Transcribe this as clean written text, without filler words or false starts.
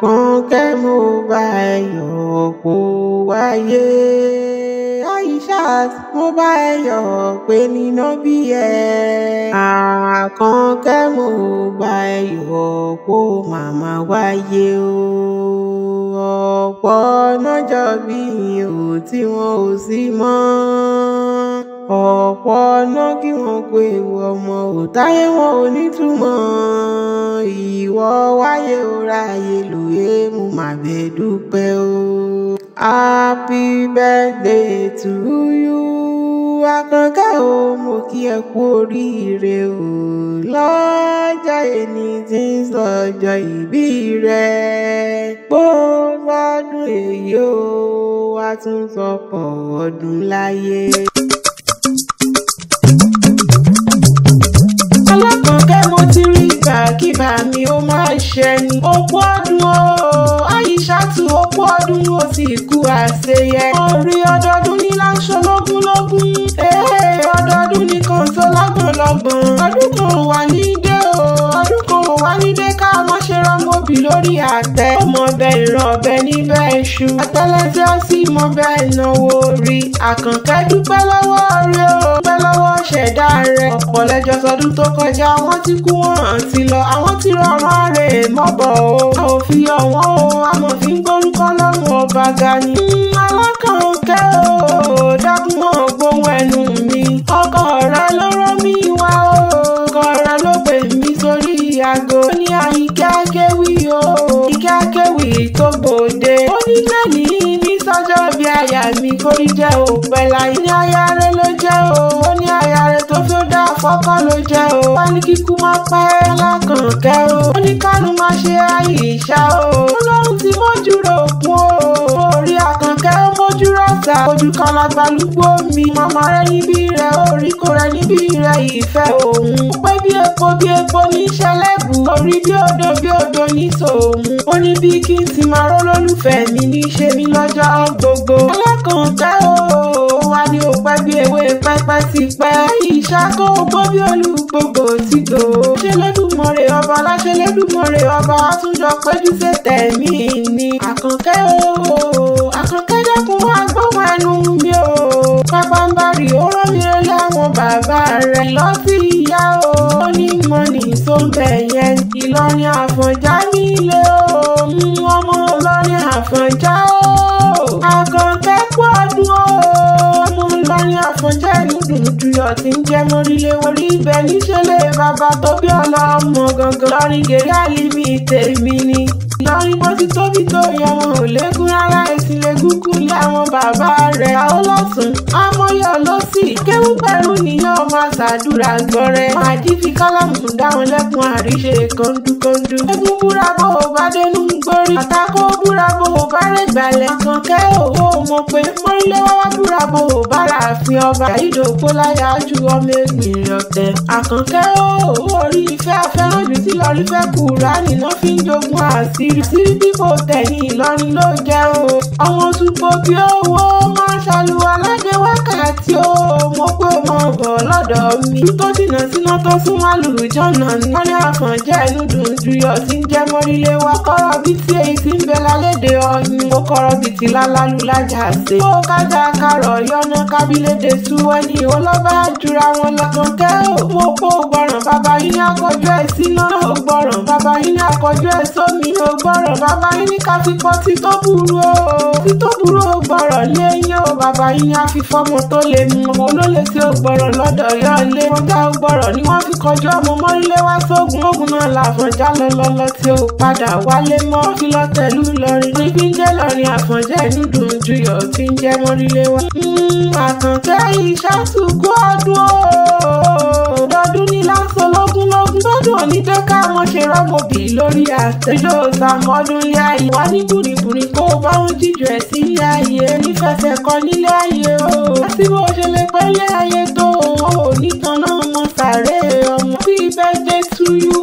Àkànkẹ́ mo bá ẹ yọ̀ pé o wáyé. Aishat mo bá ẹ yọ̀ pé níná bí ẹ. Àkànkẹ́ mo bá ẹ yọ̀ pé o màmá wáyé o. Ọ̀pọ̀ lọ́jọ́ bí o tí wọn ò sí mọ́. Ọ̀pọ̀ ọ̀nà kí wọ́n pé ìwọ ọmọ ò táyé wọn ò nítumọ̀. Ìwọ wáyé o ráyè lóye mo mà bẹ̀ dúpẹ́ o. Happy birthday to you. Àkànkẹ́ o mo kí ẹ kú oríire o. Lọ́jọ́ ẹni tí ń sọjọ́ ìbí rẹ̀. Gbogbo ọdún èyí o wá tún sọ̀pọ̀ ọdún láyé. Àkànkẹ́ mo ti rí ìgbàkígbà mi ó máa ń ṣẹni. Opó ọdún o, Aishat opó ọdún ó sì kú àṣeyẹ. Orí ọdọọdún ní láńṣọ lógúnlógún. Ọdọọdún ní kòńtó lọ́gbọ̀nlọ́gbọ̀n. Ọdún kan ò wá ní dé o, ọdún kan ò wá ní dé ká má ṣe rọ́mọbì lórí àtẹ. Ọmọ ọbẹ̀ ìran ọbẹ̀ níbẹ̀ iṣu. Àtẹ́lẹsẹ̀ ó sì mọ bẹ́ẹ̀ náwó rí. Àkànkẹ́ dúpẹ́ lọ́wọ́ rí o, dúpẹ́ lọ́wọ́ ṣẹ̀dá rẹ̀. Ọ̀pọ̀ lẹ́jọ́ sọdún tó kọjá wọ́n ti kú wọ́n ti lọ. Àwọn tí rọrùn rè mọ́bọ̀ o. A ò fi ọ̀wọ́n o, a mọ̀ fi ń gbórúkọ lọ́rùn ọba ga ni. Àkànkẹ́ o, dákun mọ́ gbóhùn ẹnu mi. Ọkọ rẹ ló rán mi wá o. Ọkọ rẹ ló pè mí sórí aago. Ó ní Àyìnkẹ́ Akéwì o. Àyìnkẹ́ Akéwì tó gbòde. Ó ní lẹ́yìn ní sọ́jọ́ bí aya mi kórí jẹ́ òpẹ́ láyé. Ní aya rẹ ló jẹ́ o. Ó ní aya rẹ tó fi ó dá àfọ́kọ́ ló jẹ́ o. Wá ní kíkú má pa ẹ́ l'Àkànkẹ́ o. Ó ní kánú má ṣe Àyìṣà o. Ọlọ́run ti mójú rò kún o. Orí Àkànkẹ́ ó mójú rọ̀ṣà. Ojú kan lágbàlúgbó mi. Màmá rẹ níbí rẹ orí kò rẹ níbí rẹ ìfẹ́ òun. Ó pé bí epo ní ṣẹlẹ́bù. Orí bí odò ní tòun. Ó ní bí kí n ti máa rọ́ lólùfẹ́ mi ní ṣe mí lọ́jọ́ gbogbo. Àkànkẹ́ o, wá ní ó pẹ́ bí ewé pẹ́pẹ́ ti pẹ́. Ìṣàkó gbó bí olùgbogbo ti gbò. Ṣé lẹ́dùnmọ̀rè ọba láṣẹ lẹ́dùnmọ̀rè ọba àtúnjọ péjú sétẹ̀ mí ni. Àkànkẹ́ o, Àkànkẹ́ dẹ́kun wá gbóhùn ẹnu mi o. Pápánbárì ó rán mi rẹ́ láwọn bàbá rẹ̀ lọ sí ìyá o. Ó ní mọ́nì sóńbẹ̀ yẹn. Ìlọrin Àfọ̀njá nílé o. Ọmọ Ìlọrin Àfọ̀njá o. Àkànkẹ́ kú ọdún o. Ọmọ Ìlọrin Àfọ̀njá inú dùndùyọ̀ tí ń jẹ́ mórílé orí ibẹ̀ níṣẹ́lẹ̀ bàbá tó bí ọlọ́mọ gangan. Lọ́rin gèrè àlìmí tèmi ni. Ìlọrin bó ti tóbi tó yẹ wọn ò lékún rárá. Ẹ̀sìn lẹ́gúnkún lé àwọn bàbá rẹ̀. Àwọn lọ́sùn amóyọ̀ ló sì kéwú pẹ̀lú níyàn máa ṣàdúrà gbọ́rẹ́. Máa jí fi kálámù dá wọn lẹ́kùn àríṣe kọ́ńdúkọ́ńdú. Ẹkún búra bó o bá dénú gbórí. Àtàkó búra bó o bá rẹ̀ gbalẹ̀. Àkànkẹ́ òwò mọ̀ pé mórílé wá búra bó o bá rààfin ọba. Ìdòpó láyà ju ọmọ ègbìnrin ọ̀tẹ̀. Àkànkẹ́ òwò orí ìfẹ́ afẹ́ràn jù tí lọ́rí fẹ́ kúra nínú fi ń jogun àṣírí. Sírí bí kò tẹ̀yìn Ìlọrin ló jẹ́ o. Àwọn túbọ̀ bí owó máa ṣàlùwà lájẹ wákàtí o. Mo pé o mọ̀ bọ̀ lọ́dọ̀ mi. Tó jìnnà síná tó sún wá lùjọ́nà ní. Wọ́n ní Àfọ̀njá inú dùndùyọ̀ tí ń jẹ́ mórílé wá. Kọ́rọ̀ bí tí èyí ti ń bẹ lálédè ọyún. Ó kọ́rọ̀ bí ti lálálù lájà ṣe. Ó kájà karọ̀ yọ́nà kábílédè súwọ́ ní olọ́bà jura wọn l'Àkànkẹ́ o. Mo kó gbọ́ràn bàbá yín ní akọjú ẹ̀ síná. Ó gbọ́ràn bàbá yín ní akọjú ẹ̀ sómi. Ó gbọ́ràn bàbá yín ní káfíkọ́ tí tó burú o. Tí tó burú ó gbọ́ràn léyìn o. Bàbá yín ní àfifọ́mọ tó lè mú. Ọmọ olólè tí ó gbọ́ràn lọ́dọ̀ yọ lé. Ọjà ó gbọ́ràn ni wọ́n fi kọjú ọmọ mórílé wá sógun. Ogun náà l'Àfọ̀njá lọ́lọ́lọ́ tí ó padà wálé mọ́. Fi lọ tẹ̀lú Ìlọrin. Ní fi ń jẹ́ Ìlọrin Àfọ̀njá inú dùndùyọ̀ tí ń jẹ́ mórílé wá. Àkànkẹ́ Aishat kú ọdún o. Ọdọọdún ní láńsọ lógúnlógún. Tọ́dún òní tó ká wọn ṣe rọ́mọbì lórí àtẹ. Ìjọ òsàmọ́dún ilé ayé. Wá ní bùrìbùrì kó o bá ń jíjọ ẹ̀ sí ilé ayé. Nífẹsẹ̀ kan nílé ayé o. Àti bó ṣe lè pẹ́ ilé ayé tó o. Ò ní tan náà mọ sàré ọmọ. Happy birthday to you.